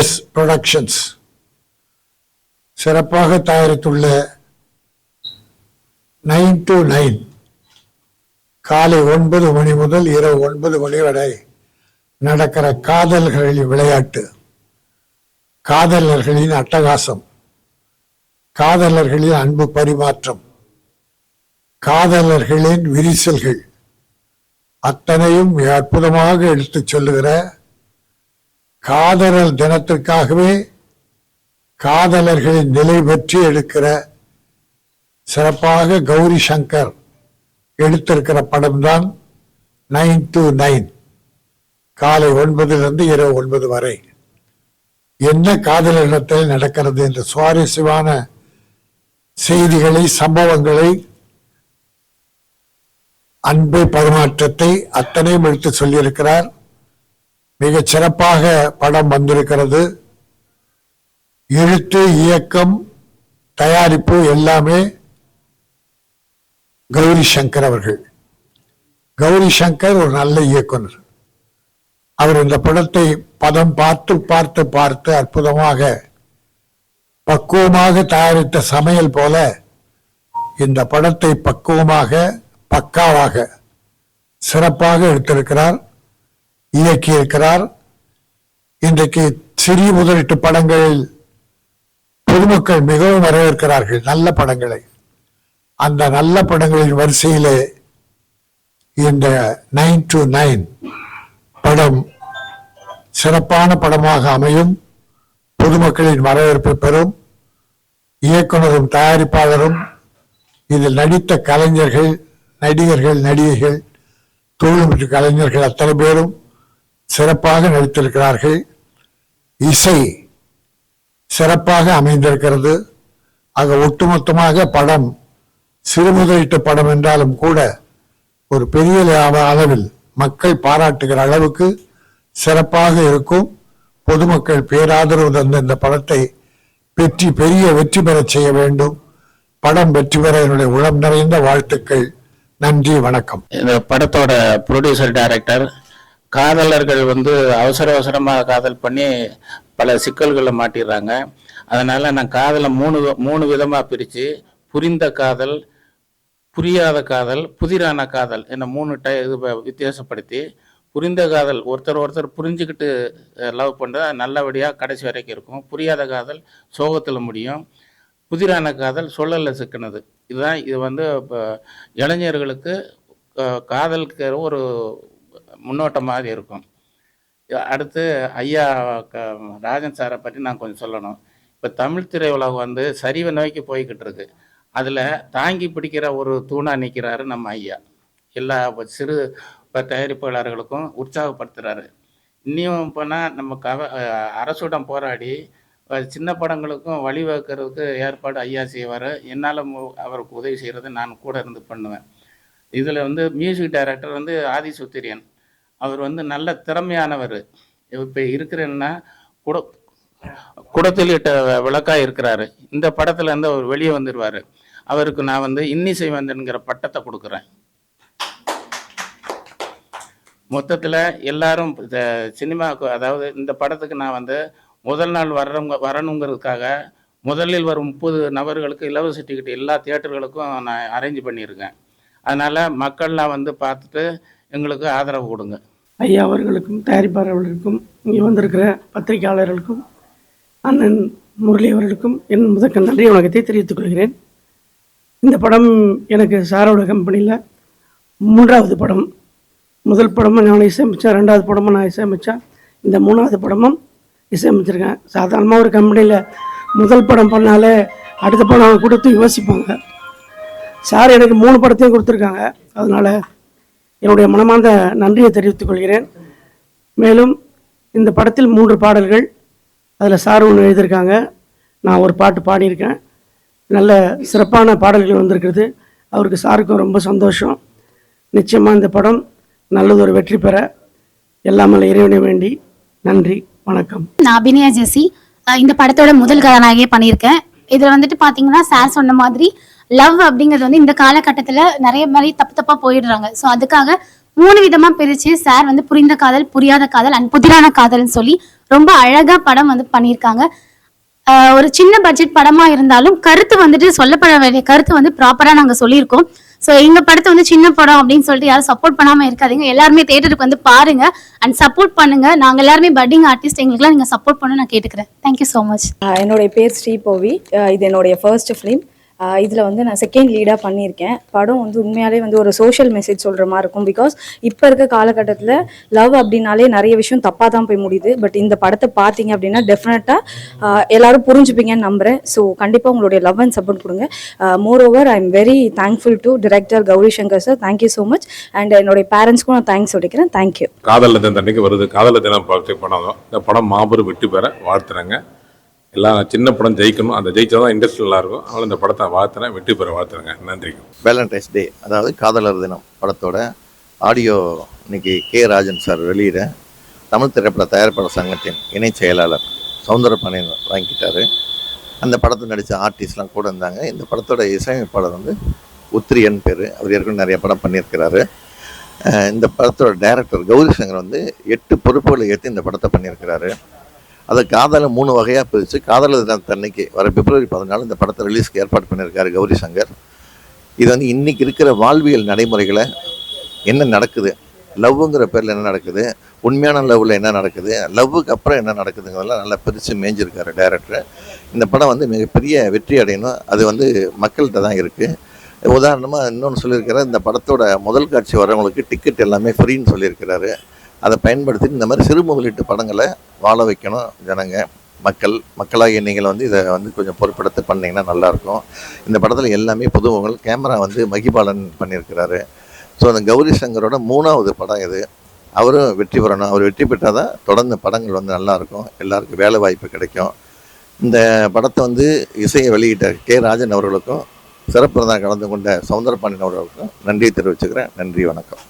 S productions சிறப்பாக தயாரித்துள்ள 9 to 9 காலை 9 மணி முதல் இரவு 9 மணி வரை நடக்கிற காதல்களின் விளையாட்டு, காதலர்களின் அட்டகாசம், காதலர்களின் அன்பு பரிமாற்றம், காதலர்களின் விரிசல்கள் அத்தனையும் அற்புதமாக எடுத்துச் சொல்லுகிற, காதலர் தினத்திற்காகவே காதலர்களின் நிலை பற்றி எடுக்கிற சிறப்பாக கௌரி சங்கர் எடுத்திருக்கிற படம்தான் 9 to 9 காலை 9 இரவு 9 வரை. என்ன காதலிடத்தில் நடக்கிறது என்ற சுவாரஸ்யமான செய்திகளை, சம்பவங்களை, அன்பை பரிமாற்றத்தை அத்தனையும் எடுத்து சொல்லியிருக்கிறார். மிகச் சிறப்பாக படம் வந்திருக்கிறது. எழுத்து, இயக்கம், தயாரிப்பு எல்லாமே கௌரி சங்கர் அவர்கள். கௌரி சங்கர் ஒரு நல்ல இயக்குனர். அவர் இந்த படத்தை பதம் பார்த்து பார்த்து பார்த்து அற்புதமாக பக்குவமாக தயாரித்த சமையல் போல இந்த படத்தை பக்குவமாக பக்காவாக சிறப்பாக எடுத்திருக்கிறார், இயக்கியிருக்கிறார். இன்றைக்கு சிறிய முதலீட்டு படங்களில் பொதுமக்கள் மிகவும் வரவேற்கிறார்கள் நல்ல படங்களை. அந்த நல்ல படங்களின் வரிசையிலே இந்த 9 to 9 படம் சிறப்பான படமாக அமையும், பொதுமக்களின் வரவேற்பை பெறும். இயக்குனரும் தயாரிப்பாளரும் இதில் நடித்த கலைஞர்கள், நடிகர்கள், நடிகைகள், தொழில்நுட்ப கலைஞர்கள் அத்தனை பேரும் சிறப்பாக நடித்திருக்கிறார்கள். இசை சிறப்பாக அமைந்திருக்கிறது. ஆக ஒட்டுமொத்தமாக படம் சிறு முதலீட்டு படம் என்றாலும் கூட ஒரு பெரிய அளவில் மக்கள் பாராட்டுகிற அளவுக்கு சிறப்பாக இருக்கும். பொதுமக்கள் பேராதரவு தந்த இந்த படத்தை பெரிய வெற்றி பெற செய்ய வேண்டும். படம் வெற்றி பெற என்னுடைய உளம் நிறைந்த வாழ்த்துக்கள். நன்றி, வணக்கம். இந்த படத்தோட ப்ரொடியூசர் டைரக்டர் காதலர்கள் அவசரமாக காதல் பண்ணி பல சிக்கல்களை மாட்டிடுறாங்க. அதனால நான் காதலை மூணு விதமாக பிரித்து, புரிந்த காதல், புரியாத காதல், புதிரான காதல் என்ன 3 இது வித்தியாசப்படுத்தி, புரிந்த காதல் ஒருத்தர் புரிஞ்சுக்கிட்டு லவ் பண்ணுறது நல்லபடியாக கடைசி வரைக்கும் இருக்கும். புரியாத காதல் சோகத்தில் முடியும். புதிரான காதல் சொல்லல சிக்கினது. இதுதான் இது இப்போ இளைஞர்களுக்கு காதலுக்கு ஒரு முன்னோட்டம் மாதிரி இருக்கும். அடுத்து ஐயா ராஜன் சாரை பற்றி நான் கொஞ்சம் சொல்லணும். இப்போ தமிழ் திரையுலகம் சரிவை நோக்கி போய்கிட்டு இருக்கு. அதில் தாங்கி பிடிக்கிற ஒரு தூணாக நிற்கிறாரு நம்ம ஐயா. எல்லா சிறு தயாரிப்பாளர்களுக்கும் உற்சாகப்படுத்துகிறாரு. இன்னும் போனால் நம்ம அரசுடன் போராடி சின்ன படங்களுக்கும் வழிவகுக்கிறதுக்கு ஏற்பாடு ஐயா செய்வார். என்னால் அவருக்கு உதவி செய்கிறது நான் கூட இருந்து பண்ணுவேன். இதில் மியூசிக் டைரக்டர் ஆதி சுத்திரியன். அவர் நல்ல திறமையானவர். இப்போ இருக்கிறன்னா குடத்தில் இட்ட விளக்காக இருக்கிறாரு. இந்த படத்தில் அவர் வெளியே வந்துடுவார். அவருக்கு நான் இன்னிசை வந்தன்கிற பட்டத்தை கொடுக்குறேன். மொத்தத்தில் எல்லாரும் சினிமாவுக்கு, அதாவது இந்த படத்துக்கு நான் முதல் நாள் வரணுங்கிறதுக்காக முதலில் வரும் 30 நபர்களுக்கு இலவச டிக்கெட் எல்லா தியேட்டர்களுக்கும் நான் அரேஞ்ச் பண்ணியிருக்கேன். அதனால் மக்கள்லாம் பார்த்துட்டு எங்களுக்கு ஆதரவு கொடுங்க. ஐயா அவர்களுக்கும் தயாரிப்பாளர்களுக்கும் இங்கே வந்திருக்கிற பத்திரிகையாளர்களுக்கும் அண்ணன் முரளி அவர்களுக்கும் என் முதற்க நன்றி வணக்கத்தை தெரிவித்துக் கொள்கிறேன். இந்த படம் எனக்கு சாரோட கம்பெனியில் 3வது படம். முதல் படமும் நான் இசையமைச்சேன், 2வது படமும் நான் இசையமைச்சேன், இந்த 3வது படமும் இசையமைச்சிருக்கேன். சாதாரணமாக ஒரு கம்பெனியில் முதல் படம் பண்ணாலே அடுத்த படம் கொடுத்து யோசிப்பாங்க. சார் எனக்கு 3 படத்தையும் கொடுத்துருக்காங்க. அதனால் என்னுடைய மனமார்ந்த நன்றியை தெரிவித்துக் கொள்கிறேன். மேலும் இந்த படத்தில் 3 பாடல்கள், அதில் சார் ஒன்று எழுதியிருக்காங்க, நான் ஒரு பாட்டு பாடியிருக்கேன். நல்ல சிறப்பான பாடல்கள் வந்திருக்கிறது. அவருக்கு சாருக்கும் ரொம்ப சந்தோஷம். நிச்சயமாக இந்த படம் நல்லதொரு வெற்றி பெற எல்லாமே இறைவனை வேண்டி நன்றி, வணக்கம். நான் அபிநயா ஜெசி. இந்த படத்தோட முதல் கதாநாயகியை பண்ணியிருக்கேன். இதில் பார்த்தீங்கன்னா சார் சொன்ன மாதிரி லவ் அப்படிங்கிறது இந்த காலகட்டத்தில் நிறைய மாதிரி தப்பா போயிடுறாங்க. ஸோ அதுக்காக 3 விதமா பிரிச்சு சார் வந்து புரிந்த காதல், புரியாத காதல் அண்ட் புதிரான காதல்னு சொல்லி ரொம்ப அழகா படம் வந்து பண்ணியிருக்காங்க. ஒரு சின்ன பட்ஜெட் படமா இருந்தாலும் கருத்து வந்துட்டு சொல்லப்பட வேண்டிய கருத்து வந்து ப்ராப்பரா நாங்க சொல்லியிருக்கோம். ஸோ எங்க படத்தை வந்து சின்ன படம் அப்படின்னு சொல்லிட்டு யாரும் சப்போர்ட் பண்ணாம இருக்காதீங்க. எல்லாருமே தியேட்டருக்கு வந்து பாருங்க அண்ட் சப்போர்ட் பண்ணுங்க. நாங்க எல்லாருமே பட்டிங் ஆர்டிஸ்ட், எங்களுக்குலாம் நீங்க சப்போர்ட் பண்ண நான் கேட்டுக்கிறேன். Thank you so much. என்னுடைய பேர் ஸ்ரீபோவி. இது என்னுடைய ஃபர்ஸ்ட் ஃபிலிம். இதில் வந்து நான் செகண்ட் லீடாக பண்ணியிருக்கேன். படம் வந்து உண்மையாலே வந்து ஒரு சோஷியல் மெசேஜ் சொல்கிற மாதிரி இருக்கும். பிகாஸ் இப்போ இருக்க காலகட்டத்தில் லவ் அப்படின்னாலே நிறைய விஷயம் தப்பாக தான் போய் முடியுது. பட் இந்த படத்தை பார்த்தீங்க அப்படின்னா டெஃபினட்டாக எல்லாரும் புரிஞ்சுப்பீங்கன்னு நம்புகிறேன். ஸோ கண்டிப்பாக உங்களுடைய லவ் அண்ட் சப்போர்ட் கொடுங்க. Moreover I am very thankful to director Gowri Shankar sir. Thank you so much. And என்னுடைய பேரண்ட்ஸ்க்கும் நான் தேங்க்ஸ் சொல்லிக்கிறேன். தேங்க்யூ. காதல் தினம் அன்னைக்கு வருது. காதல் தினம் படம். இந்த படம் மாபெரும் வெற்றி பெற வாழ்த்துறேங்க. எல்லாம் சின்ன படம் ஜெயிக்கணும், அந்த ஜெயிச்சா தான் இண்டஸ்ட்ரி நல்லா இருக்கும். அதனால் இந்த படத்தை வாழ்த்துறேன், வெற்றி பெற வாழ்த்துறேங்க. நன்றி. வேலண்டைன்ஸ் டே, அதாவது காதலர் தினம் படத்தோட ஆடியோ இன்னைக்கு கே ராஜன் சார் வெளியிட தமிழ் திரைப்பட தயாரிப்பாளர் சங்கத்தின் இணை செயலாளர் சௌந்தரபாண்டியன் வாங்கிட்டாரு. அந்த படத்தை நடித்த ஆர்டிஸ்ட்லாம் கூட இருந்தாங்க. இந்த படத்தோட இசையமைப்பாளர் வந்து உத்ரியன் பேர். அவர் ஏற்கனவே நிறைய படம் பண்ணியிருக்கிறாரு. இந்த படத்தோட டைரக்டர் கௌரி சங்கர் வந்து 8 பொறுப்புகளை ஏற்று இந்த படத்தை பண்ணியிருக்கிறாரு. அதை காதலை 3 வகையாக பிரித்து காதலர் தினத்தன்னைக்கு வர பிப்ரவரி 14 இந்த படத்தை ரிலீஸ்க்கு ஏற்பாடு பண்ணியிருக்காரு கௌரி சங்கர். இது வந்து இன்றைக்கி இருக்கிற வாழ்வியல் நடைமுறைகளை என்ன நடக்குது, லவ்வுங்கிற பேரில் என்ன நடக்குது, உண்மையான லவ்வில் என்ன நடக்குது, லவ்வுக்கு அப்புறம் என்ன நடக்குதுங்கிறதெல்லாம் நல்லா பிரித்து மேய்ஞ்சிருக்காரு டைரக்டர். இந்த படம் வந்து மிகப்பெரிய வெற்றி அடையணும், அது வந்து மக்கள்கிட்ட தான் இருக்குது. உதாரணமாக இன்னொன்று சொல்லியிருக்கிறார், இந்த படத்தோட முதல் காட்சி வரவங்களுக்கு டிக்கெட் எல்லாமே ஃப்ரீன்னு சொல்லியிருக்கிறாரு. அதை பயன்படுத்தி இந்த மாதிரி சிறு முதலீட்டு படங்களை வாழ வைக்கணும் ஜனங்க. மக்களாகிய நீங்கள் வந்து இதை வந்து கொஞ்சம் பொறுப்பெடுத்து பண்ணிங்கன்னா நல்லாயிருக்கும். இந்த படத்தில் எல்லாமே புதுமுகங்கள். கேமரா வந்து மகிபாலன் பண்ணியிருக்கிறாரு. ஸோ அந்த கௌரி சங்கரோட 3வது படம் இது. அவரும் வெற்றி பெறணும். அவர் வெற்றி பெற்றால் தான் தொடர்ந்து படங்கள் வந்து நல்லாயிருக்கும், எல்லாருக்கும் வேலை வாய்ப்பு கிடைக்கும். இந்த படத்தை வந்து இசையை வெளியிட்ட கே ராஜன் அவர்களுக்கும் சிறப்பு கலந்து கொண்ட சௌந்தரபாண்டியன் அவர்களுக்கும் நன்றி தெரிவிச்சுக்கிறேன். நன்றி, வணக்கம்.